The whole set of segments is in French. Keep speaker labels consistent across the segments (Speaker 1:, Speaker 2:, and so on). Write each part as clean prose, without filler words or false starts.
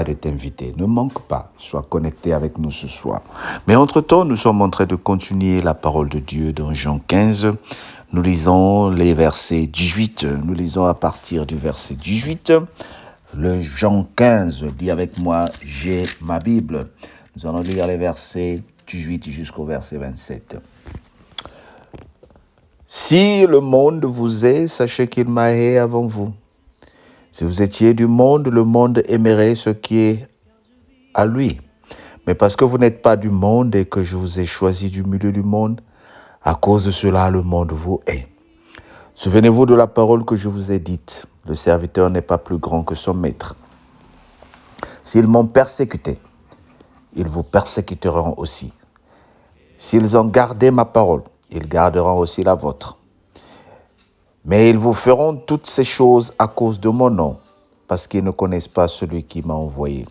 Speaker 1: De t'inviter. Ne manque pas, sois connecté avec nous ce soir. Mais entre-temps, nous sommes en train de continuer la parole de Dieu dans Jean 15. Nous lisons les versets 18. Nous lisons à partir du verset 18. Le Jean 15, dis avec moi, j'ai ma Bible. Nous allons lire les versets 18 jusqu'au verset 27. Si le monde vous hait, sachez qu'il m'a haï avant vous. Si vous étiez du monde, le monde aimerait ce qui est à lui. Mais parce que vous n'êtes pas du monde et que je vous ai choisi du milieu du monde, à cause de cela, le monde vous hait. Souvenez-vous de la parole que je vous ai dite. Le serviteur n'est pas plus grand que son maître. S'ils m'ont persécuté, ils vous persécuteront aussi. S'ils ont gardé ma parole, ils garderont aussi la vôtre. Mais ils vous feront toutes ces choses à cause de mon nom, parce qu'ils ne connaissent pas celui qui m'a envoyé.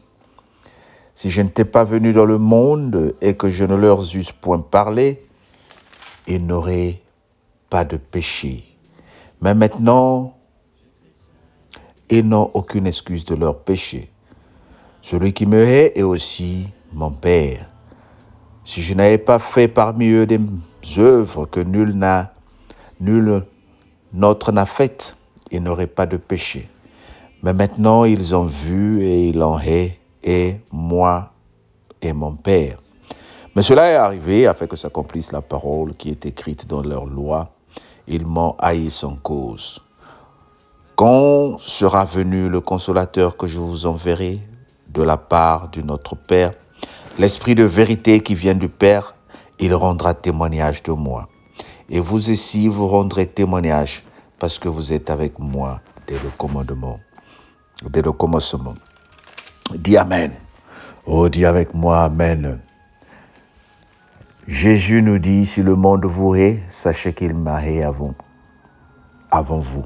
Speaker 1: Si je n'étais pas venu dans le monde et que je ne leur eusse point parlé, ils n'auraient pas de péché. Mais maintenant, ils n'ont aucune excuse de leur péché. Celui qui me hait est aussi mon Père. Si je n'avais pas fait parmi eux des œuvres que nul n'autre n'a faites, ils n'auraient pas de péché. Mais maintenant, ils ont vu et ils en haïssent, et moi et mon Père. Mais cela est arrivé afin que s'accomplisse la parole qui est écrite dans leur loi. Ils m'ont haï sans cause. Quand sera venu le consolateur que je vous enverrai de la part de notre Père, l'Esprit de vérité qui vient du Père, il rendra témoignage de moi. Et vous aussi, vous rendrez témoignage parce que vous êtes avec moi dès le commencement. Dis Amen. Oh, dis avec moi Amen. Jésus nous dit, si le monde vous hait, sachez qu'il m'a haï avant vous.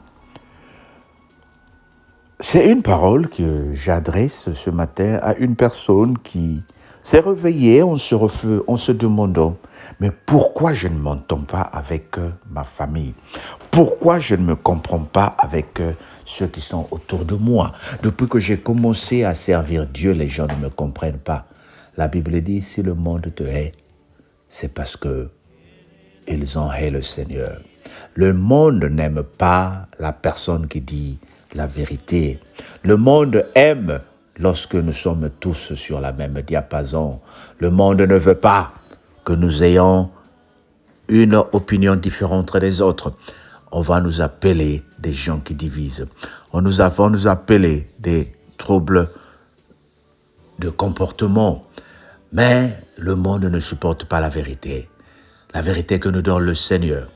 Speaker 1: C'est une parole que j'adresse ce matin à une personne qui s'est réveillée en se demandant, mais pourquoi je ne m'entends pas avec ma famille? Pourquoi je ne me comprends pas avec ceux qui sont autour de moi? Depuis que j'ai commencé à servir Dieu, les gens ne me comprennent pas. La Bible dit, si le monde te hait, c'est parce que ils ont haï le Seigneur. Le monde n'aime pas la personne qui dit la vérité. Le monde aime lorsque nous sommes tous sur la même diapason. Le monde ne veut pas que nous ayons une opinion différente des autres. On va nous appeler des gens qui divisent. On va nous appeler des troubles de comportement. Mais le monde ne supporte pas la vérité. La vérité que nous donne le Seigneur.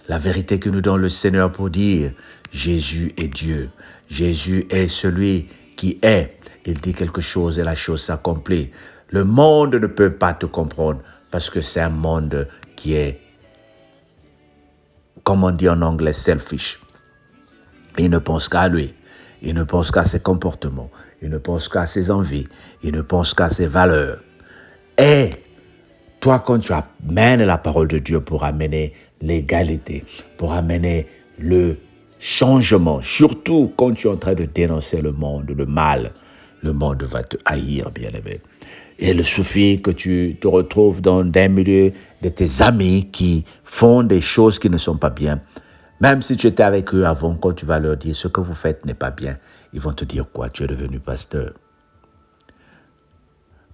Speaker 1: La vérité que nous donne le Seigneur pour dire Jésus est Dieu. Jésus est celui qui est. Il dit quelque chose et la chose s'accomplit. Le monde ne peut pas te comprendre parce que c'est un monde qui est, comme on dit en anglais, selfish. Il ne pense qu'à lui. Il ne pense qu'à ses comportements. Il ne pense qu'à ses envies. Il ne pense qu'à ses valeurs. Et toi, quand tu amènes la parole de Dieu pour amener l'égalité, pour amener le changement, surtout quand tu es en train de dénoncer le monde, le mal, le monde va te haïr, bien-aimé. Et il suffit que tu te retrouves dans un milieu de tes amis qui font des choses qui ne sont pas bien. Même si tu étais avec eux avant, quand tu vas leur dire ce que vous faites n'est pas bien, ils vont te dire quoi? Tu es devenu pasteur.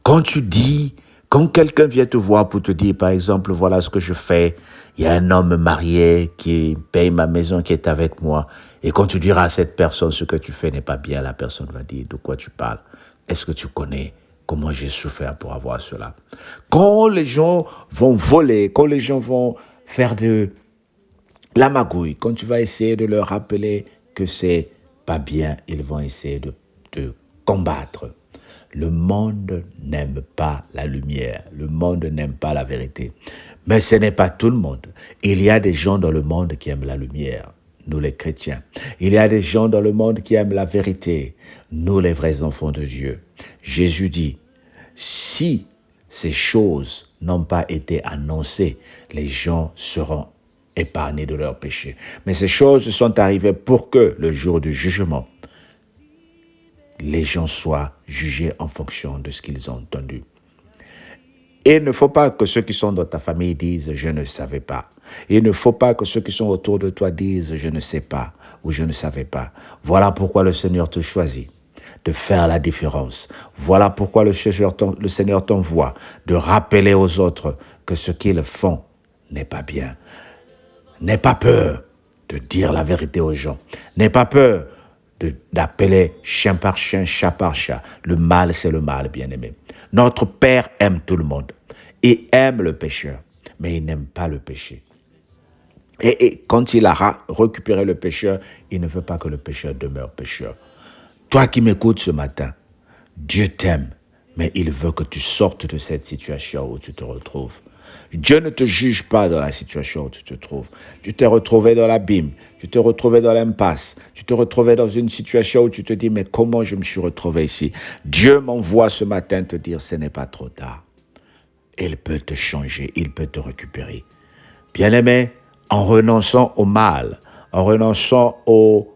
Speaker 1: Quand quelqu'un vient te voir pour te dire, par exemple, voilà ce que je fais, il y a un homme marié qui paye ma maison, qui est avec moi, et quand tu diras à cette personne ce que tu fais n'est pas bien, la personne va dire, de quoi tu parles? Est-ce que tu connais comment j'ai souffert pour avoir cela? Quand les gens vont voler, quand les gens vont faire de la magouille, quand tu vas essayer de leur rappeler que c'est pas bien, ils vont essayer de te combattre. Le monde n'aime pas la lumière. Le monde n'aime pas la vérité. Mais ce n'est pas tout le monde. Il y a des gens dans le monde qui aiment la lumière. Nous les chrétiens. Il y a des gens dans le monde qui aiment la vérité. Nous les vrais enfants de Dieu. Jésus dit, si ces choses n'ont pas été annoncées, les gens seront épargnés de leurs péchés. Mais ces choses sont arrivées pour que le jour du jugement, les gens soient jugés en fonction de ce qu'ils ont entendu. Et il ne faut pas que ceux qui sont dans ta famille disent « je ne savais pas ». Il ne faut pas que ceux qui sont autour de toi disent « je ne sais pas » ou « je ne savais pas ». Voilà pourquoi le Seigneur te choisit de faire la différence. Voilà pourquoi le Seigneur t'envoie de rappeler aux autres que ce qu'ils font n'est pas bien. N'aie pas peur de dire la vérité aux gens. N'aie pas peur d'appeler chien par chien, chat par chat. Le mal, c'est le mal, bien-aimé. Notre Père aime tout le monde. Il aime le pécheur, mais il n'aime pas le péché. Et quand il a récupéré le pécheur, il ne veut pas que le pécheur demeure pécheur. Toi qui m'écoutes ce matin, Dieu t'aime, mais il veut que tu sortes de cette situation où tu te retrouves. Dieu ne te juge pas dans la situation où tu te trouves. Tu t'es retrouvé dans l'abîme, tu t'es retrouvé dans l'impasse, tu t'es retrouvé dans une situation où tu te dis, mais comment je me suis retrouvé ici? Dieu m'envoie ce matin te dire, ce n'est pas trop tard. Il peut te changer, il peut te récupérer. Bien-aimé, en renonçant au mal, en renonçant aux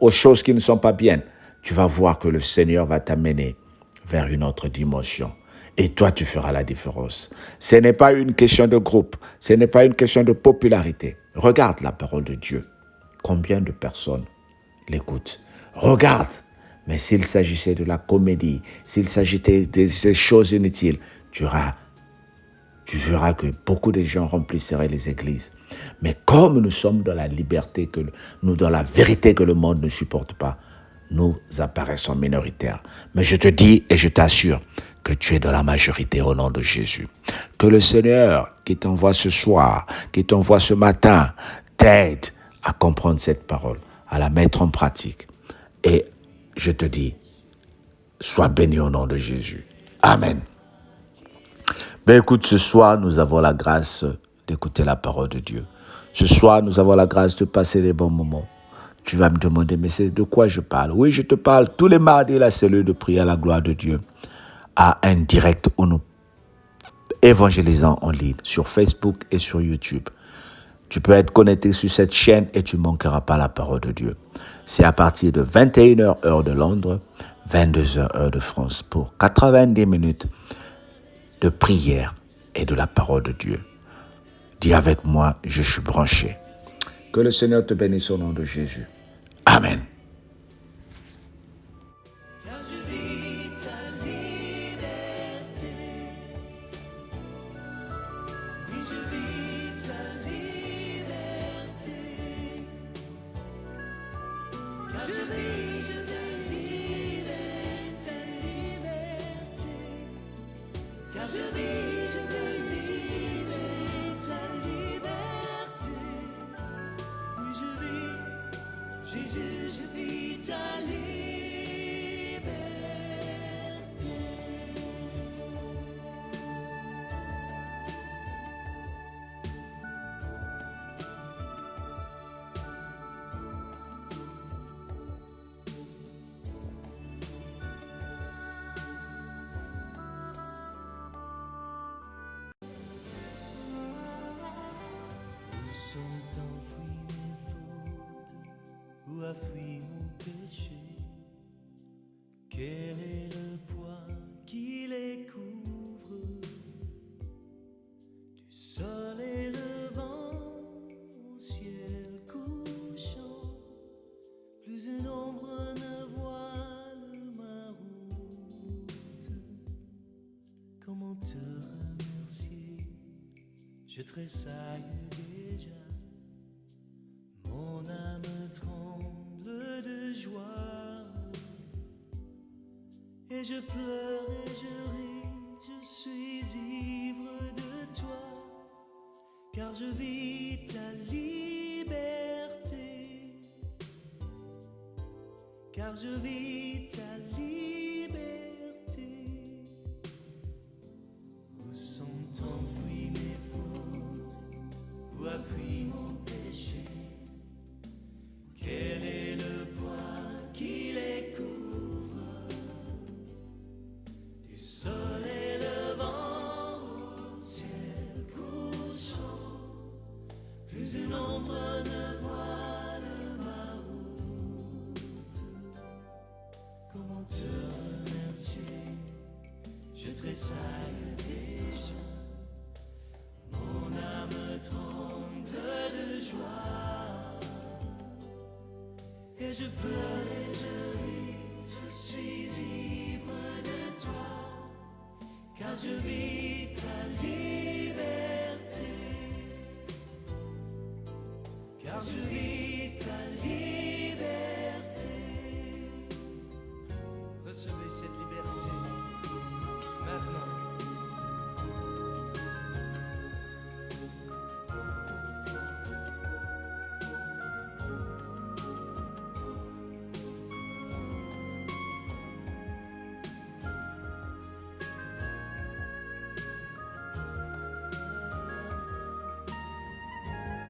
Speaker 1: choses qui ne sont pas bien, tu vas voir que le Seigneur va t'amener vers une autre dimension. Et toi, tu feras la différence. Ce n'est pas une question de groupe, ce n'est pas une question de popularité. Regarde la parole de Dieu. Combien de personnes l'écoutent? Regarde. Mais s'il s'agissait de la comédie, s'il s'agissait des choses inutiles, tu verras que beaucoup de gens remplisseraient les églises. Mais comme nous sommes dans la liberté, dans la vérité que le monde ne supporte pas, nous apparaissons minoritaires. Mais je te dis et je t'assure que tu es dans la majorité au nom de Jésus. Que le Seigneur qui t'envoie ce soir, qui t'envoie ce matin, t'aide à comprendre cette parole, à la mettre en pratique. Et je te dis, sois béni au nom de Jésus. Amen. Ben écoute, ce soir, nous avons la grâce d'écouter la parole de Dieu. Ce soir, nous avons la grâce de passer des bons moments. Tu vas me demander, mais c'est de quoi je parle? Oui, je te parle tous les mardis, la cellule de prière à la gloire de Dieu a un direct où nous évangélisons en ligne sur Facebook et sur YouTube. Tu peux être connecté sur cette chaîne et tu ne manqueras pas la parole de Dieu. C'est à partir de 21h heure de Londres, 22h heure de France pour 90 minutes de prière et de la parole de Dieu. Dis avec moi, je suis branché. Que le Seigneur te bénisse au nom de Jésus. Amen.
Speaker 2: Jésus, je vis ta liberté. Où sont enfouies mes fautes? Où a fui mon péché? Quel est le poids qui les couvre? Du soleil levant au ciel couchant, plus une ombre ne voile ma route. Comment te remercier? Je tressaille déjà. Mon âme tremble de joie, et je pleure et je ris, je suis ivre de toi, car je vis ta liberté, car je vis ta liberté. Où sont enfouies mes fautes? Où a fui mon péché? Quel est le poids qui les couvre? Du te remercier. Je tressaille déjà, mon âme tremble de joie. Et je pleure et je ris, je suis ivre de toi, car je vis ta liberté, car je vis ta liberté. Recevez cette liberté.